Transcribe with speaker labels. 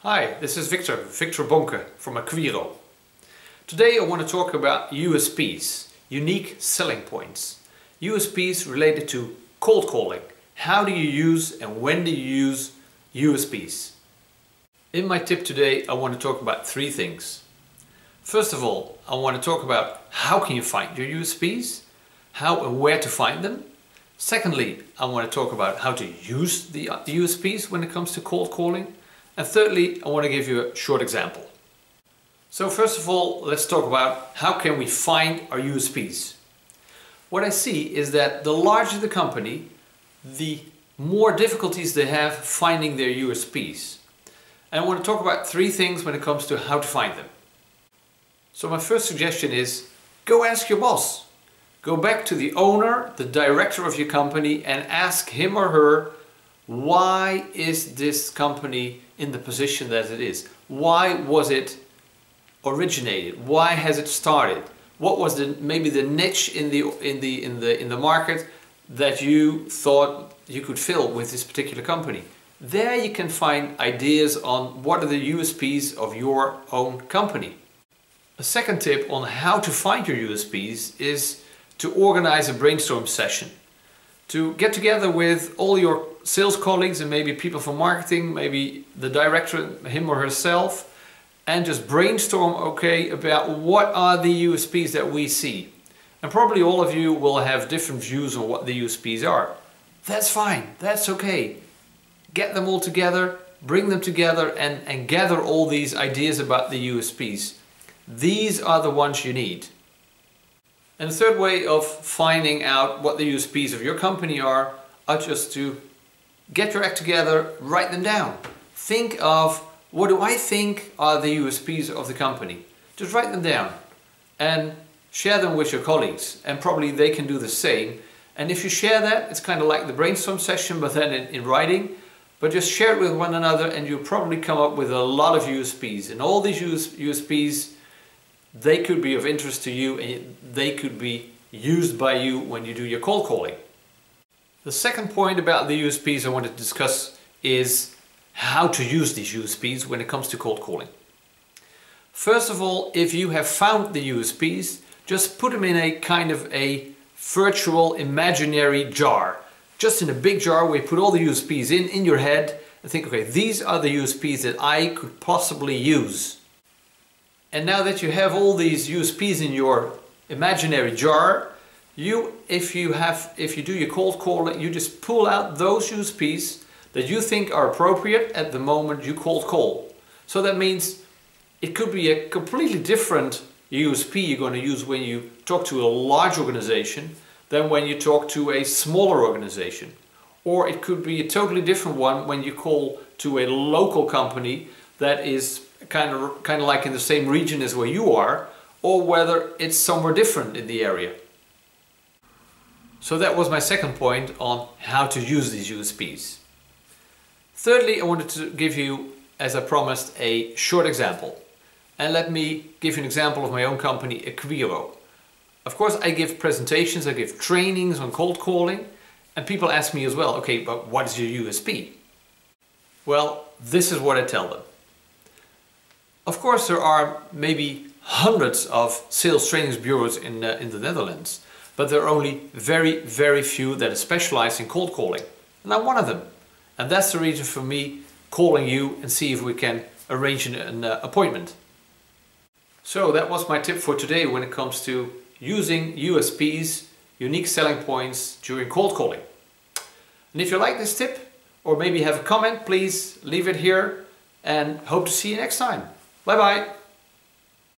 Speaker 1: Hi, this is Victor Bonke from Acquisitie. Today I want to talk about USPs, unique selling points. USPs related to cold calling. How do you use and when do you use USPs? In my tip today I want to talk about three things. First of all, I want to talk about how can you find your USPs, how and where to find them. Secondly, I want to talk about how to use the USPs when it comes to cold calling. And thirdly, I want to give you a short example. So first of all, let's talk about how can we find our USPs. What I see is that the larger the company, the more difficulties they have finding their USPs. And I want to talk about three things when it comes to how to find them. So my first suggestion is go ask your boss. Go back to the owner, the director of your company, and ask him or her, why is this company in the position that it is? Why was it originated? Why has it started? What was maybe the niche in the market that you thought you could fill with this particular company? There you can find ideas on what are the USPs of your own company. A second tip on how to find your USPs is to organize a brainstorm session. To get together with all your sales colleagues and maybe people from marketing, maybe the director, him or herself, and just brainstorm about what are the USPs that we see. And probably all of you will have different views on what the USPs are. That's fine, that's okay. Get them all together, bring them together and gather all these ideas about the USPs. These are the ones you need. And the third way of finding out what the USPs of your company are just to get your act together, write them down. Think of what do I think are the USPs of the company. Just write them down and share them with your colleagues, and probably they can do the same. And if you share that, it's kind of like the brainstorm session but then in writing, but just share it with one another and you'll probably come up with a lot of USPs. And all these USPs, they could be of interest to you and they could be used by you when you do your cold calling. The second point about the USPs I want to discuss is how to use these USPs when it comes to cold calling. First of all, if you have found the USPs, just put them in a kind of a virtual imaginary jar. Just in a big jar where you put all the USPs in your head and think, okay, these are the USPs that I could possibly use. And now that you have all these USPs in your imaginary jar, if you do your cold calling, you just pull out those USPs that you think are appropriate at the moment you cold call. So that means it could be a completely different USP you're going to use when you talk to a large organization than when you talk to a smaller organization. Or it could be a totally different one when you call to a local company that is kind of like in the same region as where you are, or whether it's somewhere different in the area. So that was my second point on how to use these USPs. Thirdly, I wanted to give you, as I promised, a short example. And let me give you an example of my own company, Acquisitie. Of course, I give presentations, I give trainings on cold calling, and people ask me as well, okay, but what is your USP? Well, this is what I tell them. Of course, there are maybe hundreds of sales trainings bureaus in the Netherlands, but there are only very, very few that are specialized in cold calling. And I'm one of them. And that's the reason for me calling you and see if we can arrange an appointment. So that was my tip for today when it comes to using USPs, unique selling points, during cold calling. And if you like this tip, or maybe have a comment, please leave it here and hope to see you next time. Bye bye.